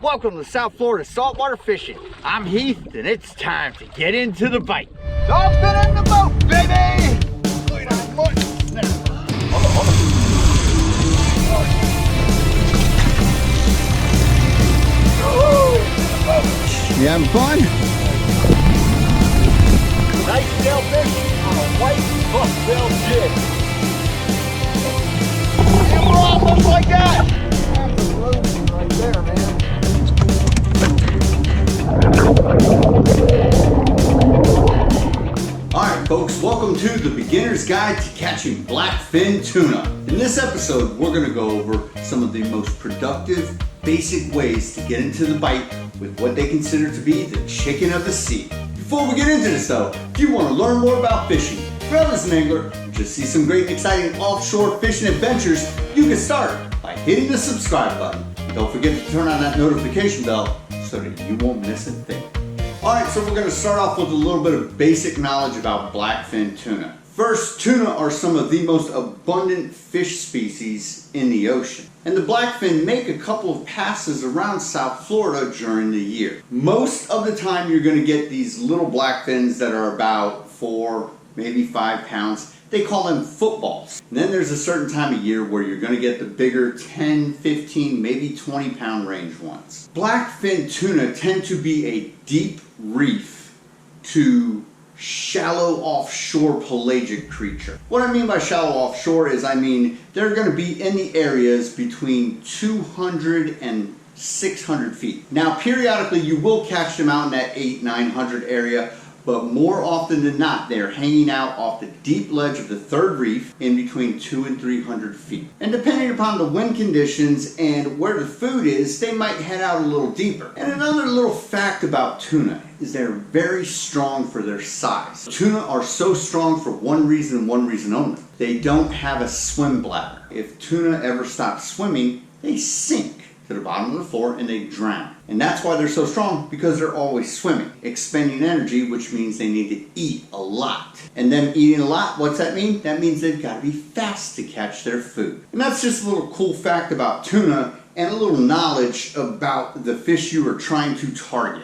Welcome to South Florida saltwater fishing. I'm Heath, and it's time to get into the bite. Dolphin in the boat, baby! Look at that foot snapper. Hold on. You having fun? Nice sailfish on a white bucktail jig. And we're all just like that. That's the road right there, man. Alright folks, welcome to the Beginner's Guide to Catching Blackfin Tuna. In this episode, we're going to go over some of the most productive, basic ways to get into the bite with what they consider to be the chicken of the sea. Before we get into this though, if you want to learn more about fishing, grow as an angler, or just see some great and exciting offshore fishing adventures, you can start by hitting the subscribe button. Don't forget to turn on that notification bell so that you won't miss a thing. Alright, so we're going to start off with a little bit of basic knowledge about blackfin tuna. First, tuna are some of the most abundant fish species in the ocean. And the blackfin make a couple of passes around South Florida during the year. Most of the time you're going to get these little blackfins that are about 4, maybe 5 pounds. They call them footballs. And then there's a certain time of year where you're going to get the bigger 10, 15, maybe 20 pound range ones. Blackfin tuna tend to be a deep reef to shallow offshore pelagic creature. What I mean by shallow offshore is they're going to be in the areas between 200 and 600 feet. Now periodically you will catch them out in that 800-900 area, but more often than not they're hanging out off the deep ledge of the third reef in between 200 and 300 feet. And depending upon the wind conditions and where the food is, they might head out a little deeper. And another little fact about tuna is they're very strong for their size. Tuna are so strong for one reason and one reason only. They don't have a swim bladder. If tuna ever stop swimming, they sink to the bottom of the floor and they drown. And that's why they're so strong, because they're always swimming, expending energy, which means they need to eat a lot. And them eating a lot, what's that mean? That means they've got to be fast to catch their food. And that's just a little cool fact about tuna and a little knowledge about the fish you are trying to target.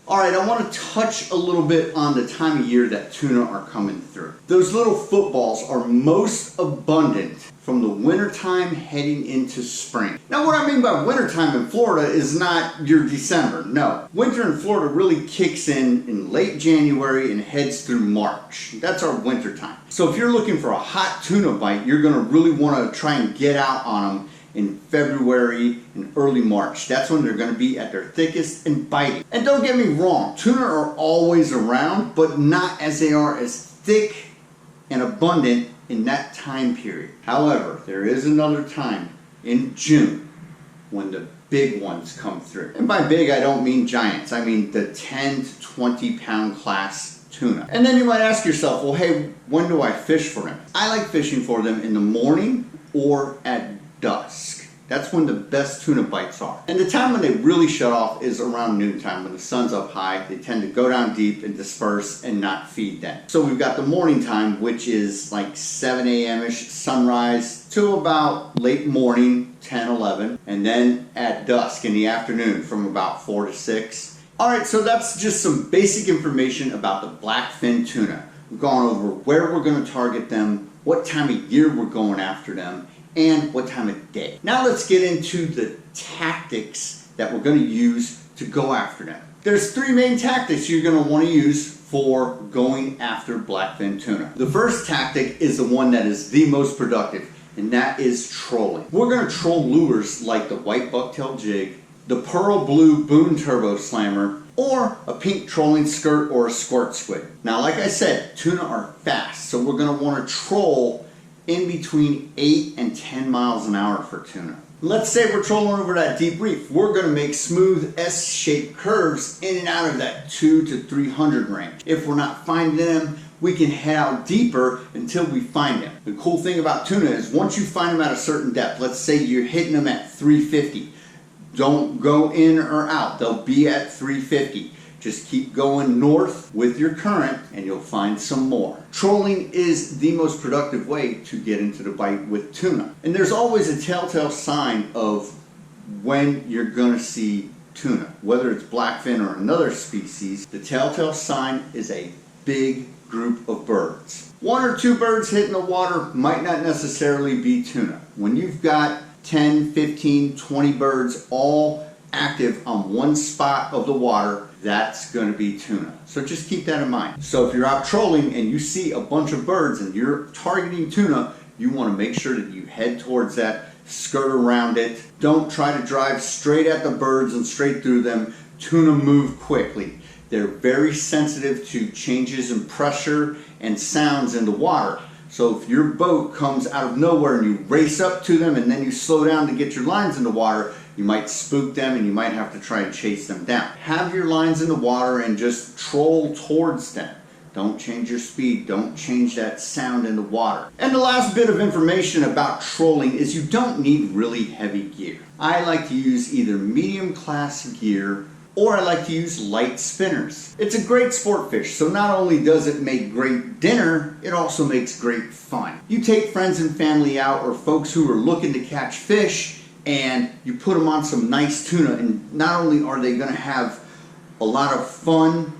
Alright, I want to touch a little bit on the time of year that tuna are coming through. Those little footballs are most abundant from the wintertime heading into spring. Now what I mean by wintertime in Florida is not your December, no. Winter in Florida really kicks in late January and heads through March. That's our winter time. So if you're looking for a hot tuna bite, you're going to really want to try and get out on them in February and early March. That's when they're going to be at their thickest and biting. And don't get me wrong, tuna are always around, but not as they are as thick and abundant in that time period. However, there is another time in June when the big ones come through. And by big, I don't mean giants. I mean the 10 to 20 pound class tuna. And then you might ask yourself, well, hey, when do I fish for them? I like fishing for them in the morning or at dusk. That's when the best tuna bites are. And the time when they really shut off is around noontime when the sun's up high. They tend to go down deep and disperse and not feed then. So we've got the morning time, which is like 7 a.m.-ish sunrise to about late morning, 10, 11, and then at dusk in the afternoon from about 4 to 6. Alright, so that's just some basic information about the blackfin tuna. We've gone over where we're going to target them, what time of year we're going after them, and what time of day. Now let's get into the tactics that we're going to use to go after them. There's 3 main tactics you're going to want to use for going after blackfin tuna. The first tactic is the one that is the most productive, and that is trolling. We're going to troll lures like the white bucktail jig, the pearl blue boom turbo slammer, or a pink trolling skirt or a squirt squid. Now like I said, tuna are fast, so we're going to want to troll in between 8 and 10 miles an hour for tuna. Let's say we're trolling over that deep reef. We're going to make smooth S-shaped curves in and out of that 200 to 300 range. If we're not finding them, we can head out deeper until we find them. The cool thing about tuna is once you find them at a certain depth, let's say you're hitting them at 350, don't go in or out. They'll be at 350. Just keep going north with your current and you'll find some more. Trolling is the most productive way to get into the bite with tuna. And there's always a telltale sign of when you're going to see tuna. Whether it's blackfin or another species, the telltale sign is a big group of birds. One or two birds hitting the water might not necessarily be tuna. When you've got 10, 15, 20 birds all active on one spot of the water, that's going to be tuna. So just keep that in mind. So if you're out trolling and you see a bunch of birds and you're targeting tuna, you want to make sure that you head towards that, skirt around it. Don't try to drive straight at the birds and straight through them. Tuna move quickly. They're very sensitive to changes in pressure and sounds in the water. So if your boat comes out of nowhere and you race up to them and then you slow down to get your lines in the water, you might spook them and you might have to try and chase them down. Have your lines in the water and just troll towards them. Don't change your speed. Don't change that sound in the water. And the last bit of information about trolling is you don't need really heavy gear. I like to use either medium class gear or I like to use light spinners. It's a great sport fish, so not only does it make great dinner, it also makes great fun. You take friends and family out or folks who are looking to catch fish and you put them on some nice tuna, and not only are they gonna have a lot of fun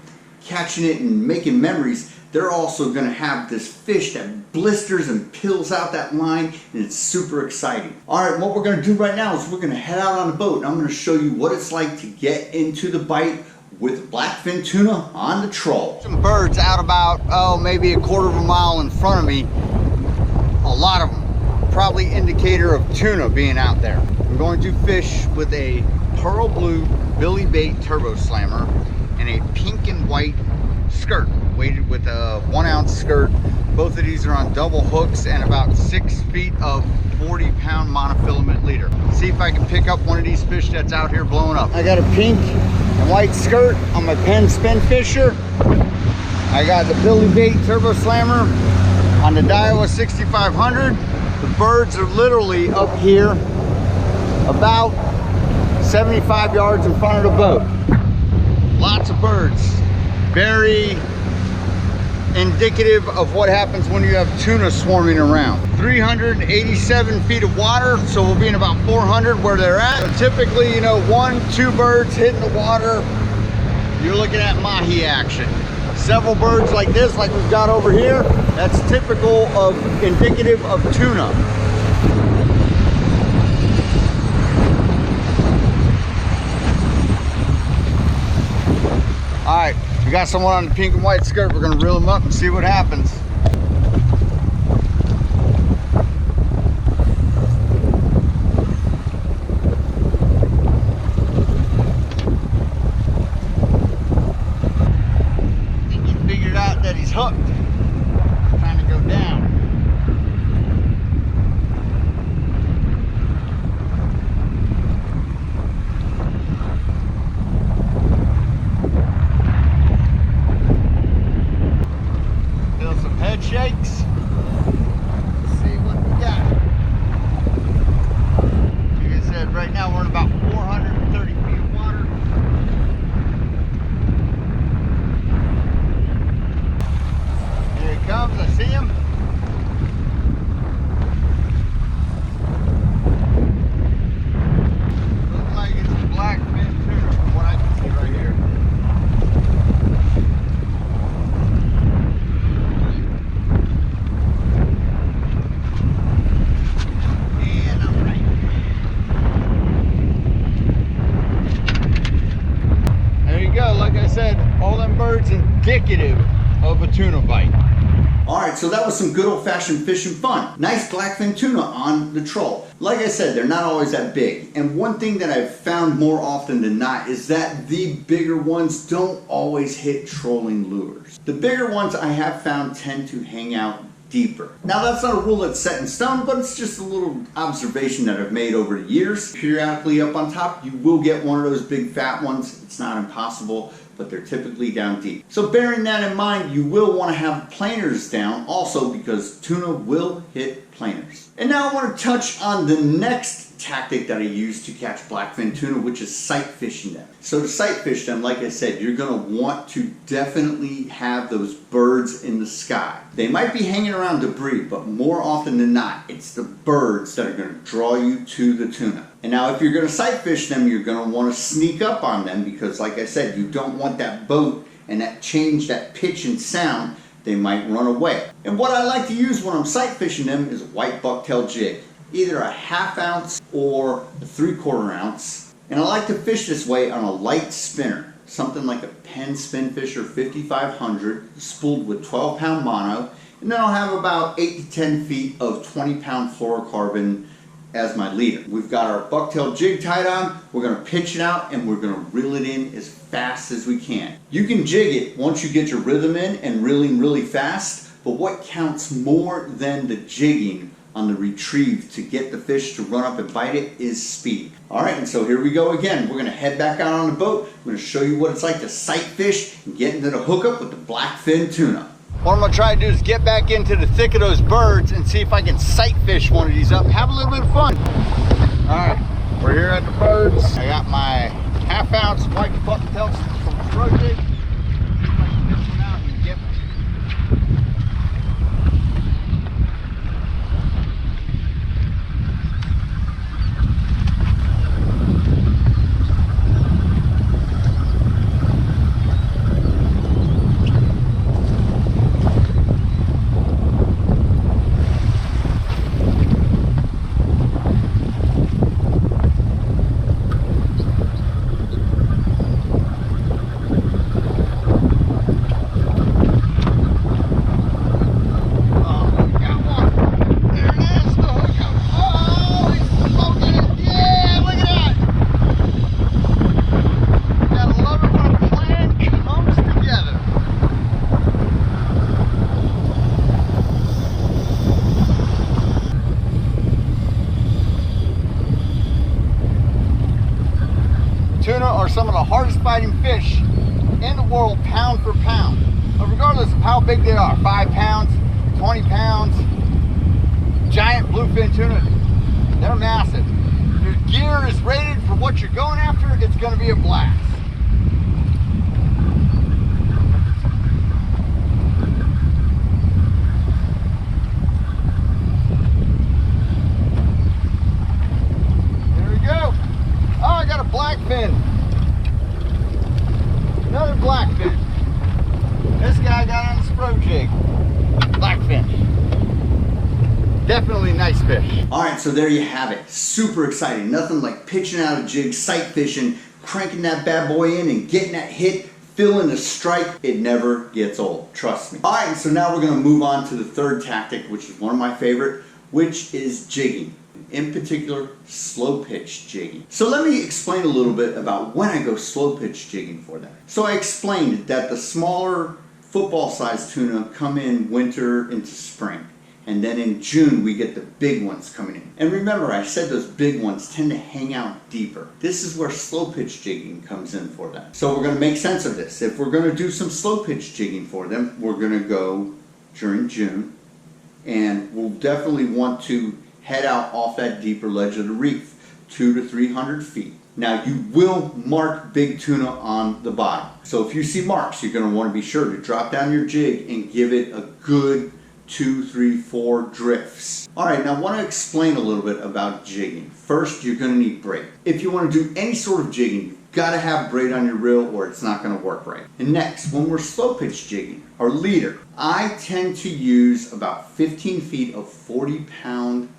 catching it and making memories, they're also gonna have this fish that blisters and peels out that line, and it's super exciting. All right, what we're gonna do right now is we're gonna head out on the boat and I'm gonna show you what it's like to get into the bite with blackfin tuna on the troll. Some birds out about, maybe a quarter of a mile in front of me. A lot of them. Probably indicator of tuna being out there. I'm going to fish with a pearl blue Billy Bait turbo slammer and a pink and white skirt, weighted with a 1 ounce skirt. Both of these are on double hooks and about 6 feet of 40-pound monofilament leader. See if I can pick up one of these fish that's out here blowing up. I got a pink and white skirt on my Penn Spin Fisher. I got the Billy Bait turbo slammer on the Daiwa 6500. The birds are literally up here about 75 yards in front of the boat. Lots of birds. Very indicative of what happens when you have tuna swarming around. 387 feet of water, so we'll be in about 400 where they're at. So typically, you know, 1-2 birds hitting the water, you're looking at mahi action. Several birds like this, like we've got over here, that's typical of indicative of tuna. All right, we got someone on the pink and white skirt. We're gonna reel them up and see what happens. That he's hooked, trying to go down. Feel some head shakes. Let's see what we got. Like I said, right now we're in about 430 feet of water. Comes, I see him. Looks like it's a blackfin tuna from what I can see right here. And I'm right. There you go. Like I said, all them birds indicative of a tuna bite. All right, so that was some good old-fashioned fishing fun. Nice blackfin tuna on the troll. Like I said, they're not always that big. And one thing that I've found more often than not is that the bigger ones don't always hit trolling lures. The bigger ones I have found tend to hang out deeper. Now that's not a rule that's set in stone, but it's just a little observation that I've made over the years. Periodically up on top, you will get one of those big fat ones. It's not impossible, but they're typically down deep. So bearing that in mind, you will want to have planers down also, because tuna will hit planers. And now I want to touch on the next tactic that I use to catch blackfin tuna, which is sight fishing them. So to sight fish them, like I said, you're going to want to definitely have those birds in the sky. They might be hanging around debris, but more often than not, it's the birds that are going to draw you to the tuna. And now if you're going to sight fish them, you're going to want to sneak up on them because, like I said, you don't want that boat and that change, that pitch and sound, they might run away. And what I like to use when I'm sight fishing them is a white bucktail jig, either a 1/2 ounce or a 3/4 ounce. And I like to fish this way on a light spinner, something like a Penn Spinfisher 5500, spooled with 12-pound mono, and then I'll have about 8 to 10 feet of 20-pound fluorocarbon as my leader. We've got our bucktail jig tied on, we're going to pitch it out, and we're going to reel it in as fast as we can. You can jig it once you get your rhythm in and reeling really fast, but what counts more than the jigging on the retrieve to get the fish to run up and bite it is speed. Alright, and so here we go again. We're going to head back out on the boat. I'm going to show you what it's like to sight fish and get into the hookup with the blackfin tuna. What I'm going to try to do is get back into the thick of those birds and see if I can sight fish one of these up. Have a little bit of fun. Alright, we're here at the birds. I got my 1/2 ounce white bucktail from the pro jig. Tuna are some of the hardest fighting fish in the world, pound for pound. But regardless of how big they are, 5 pounds, 20 pounds, giant bluefin tuna, they're massive. If your gear is rated for what you're going after, it's going to be a blast. Blackfin. Another blackfin. This guy got on the pro jig. Blackfin. Definitely nice fish. Alright, so there you have it. Super exciting. Nothing like pitching out a jig, sight fishing, cranking that bad boy in and getting that hit, feeling the strike. It never gets old. Trust me. Alright, so now we're going to move on to the third tactic, which is one of my favorite, which is jigging. In particular, slow pitch jigging. So let me explain a little bit about when I go slow pitch jigging for them. So I explained that the smaller football sized tuna come in winter into spring. And then in June we get the big ones coming in. And remember, I said those big ones tend to hang out deeper. This is where slow pitch jigging comes in for them. So we're going to make sense of this. If we're going to do some slow pitch jigging for them, we're going to go during June. And we'll definitely want to head out off that deeper ledge of the reef, 200 to 300 feet. Now you will mark big tuna on the bottom. So if you see marks, you're going to want to be sure to drop down your jig and give it a good 2, 3, 4 drifts. Alright, now I want to explain a little bit about jigging. First, you're going to need braid. If you want to do any sort of jigging, you've got to have braid on your reel or it's not going to work right. And next, when we're slow pitch jigging, our leader, I tend to use about 15 feet of 40-pound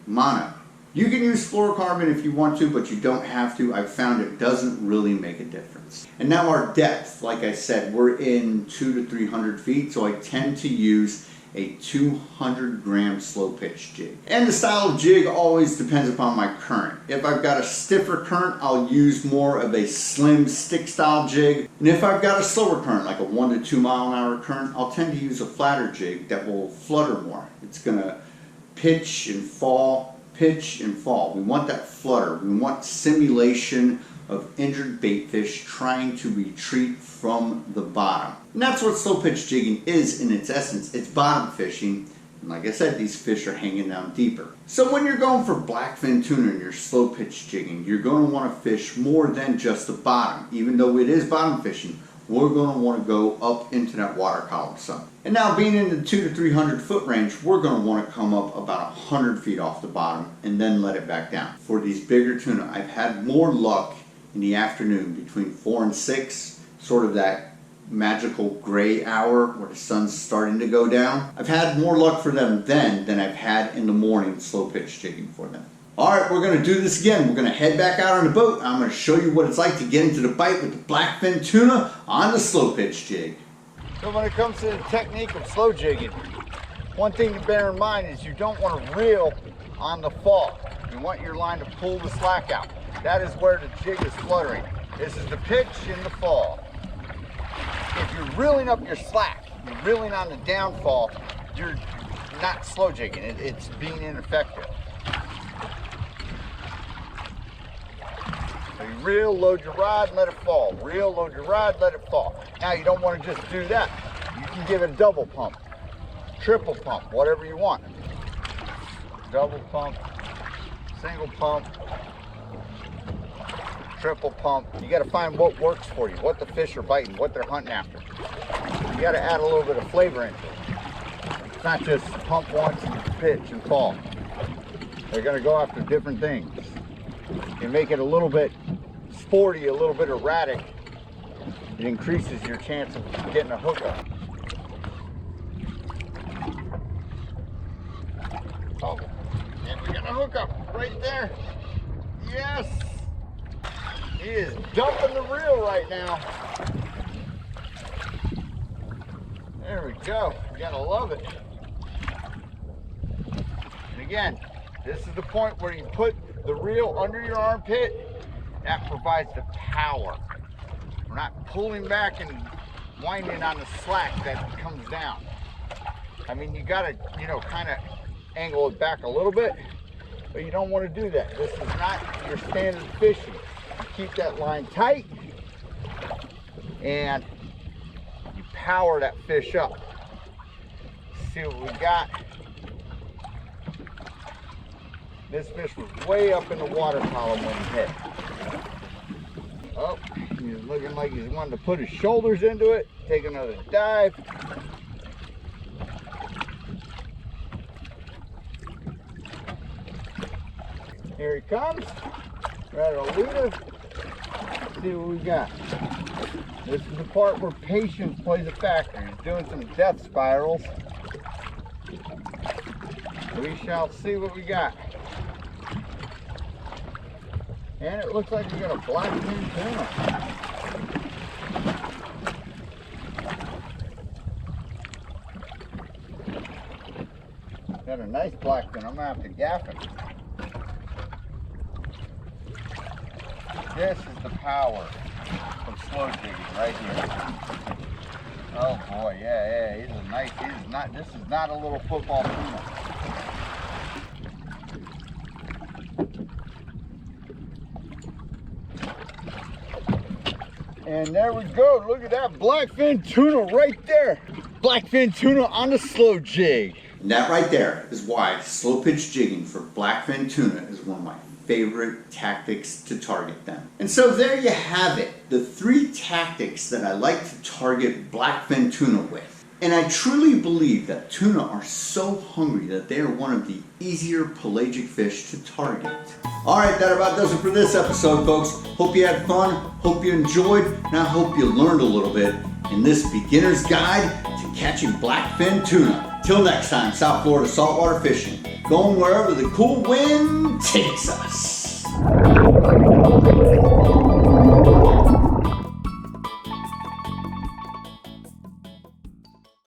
mono. You can use fluorocarbon if you want to, but you don't have to. I've found it doesn't really make a difference. And now our depth, like I said, we're in 200 to 300 feet, so I tend to use a 200-gram slow pitch jig. And the style of jig always depends upon my current. If I've got a stiffer current, I'll use more of a slim stick style jig. And if I've got a slower current, like a 1 to 2 mile an hour current, I'll tend to use a flatter jig that will flutter more. It's gonna pitch and fall, pitch and fall. We want that flutter. We want simulation of injured bait fish trying to retreat from the bottom. And that's what slow pitch jigging is in its essence. It's bottom fishing. And like I said, these fish are hanging down deeper. So when you're going for blackfin tuna and you're slow pitch jigging, you're going to want to fish more than just the bottom. Even though it is bottom fishing, we're going to want to go up into that water column some. And now being in the 200 to 300 foot range, we're going to want to come up about 100 feet off the bottom and then let it back down. For these bigger tuna, I've had more luck in the afternoon between 4 and 6, sort of that magical gray hour where the sun's starting to go down. I've had more luck for them then than I've had in the morning slow pitch jigging for them. Alright, we're going to do this again. We're going to head back out on the boat. I'm going to show you what it's like to get into the bite with the blackfin tuna on the slow pitch jig. So when it comes to the technique of slow jigging, one thing to bear in mind is you don't want to reel on the fall. You want your line to pull the slack out. That is where the jig is fluttering. This is the pitch in the fall. If you're reeling up your slack, you're reeling on the downfall, you're not slow jigging. It's being ineffective. So you reel, load your rod, let it fall. Reel, load your rod, let it fall. Now you don't want to just do that. You can give it a double pump, triple pump, whatever you want. Double pump, single pump, triple pump. You got to find what works for you, what the fish are biting, what they're hunting after. You got to add a little bit of flavor into it. It's not just pump once and pitch and fall. They're going to go after different things. You make it a little bit sporty, a little bit erratic. It increases your chance of getting a hookup. Oh, and we got a hookup right there. Yes! He is dumping the reel right now. There we go. You gotta love it. And again, this is the point where you put the reel under your armpit. That provides the power. We're not pulling back and winding on the slack that comes down. I mean, you gotta, kind of angle it back a little bit, but you don't want to do that. This is not your standard fishing. You keep that line tight and you power that fish up. Let's see what we got. This fish was way up in the water column when he hit. Oh, he's looking like he's wanting to put his shoulders into it. Take another dive. Here he comes. Right at a leader. Let's see what we got. This is the part where patience plays a factor. He's doing some death spirals. We shall see what we got. And it looks like we got a blackfin tuna. Got a nice blackfin. I'm gonna have to gaff it. This is the power of slow jigging right here. Oh boy, yeah, he's a nice. This is not a little football tuna. And there we go. Look at that blackfin tuna right there. Blackfin tuna on the slow jig. And that right there is why slow pitch jigging for blackfin tuna is one of my favorite tactics to target them. And so there you have it, the 3 tactics that I like to target blackfin tuna with. And I truly believe that tuna are so hungry that they are one of the easier pelagic fish to target. Alright, that about does it for this episode, folks. Hope you had fun, hope you enjoyed, and I hope you learned a little bit in this beginner's guide to catching blackfin tuna. Till next time, South Florida saltwater fishing, going wherever the cool wind takes us.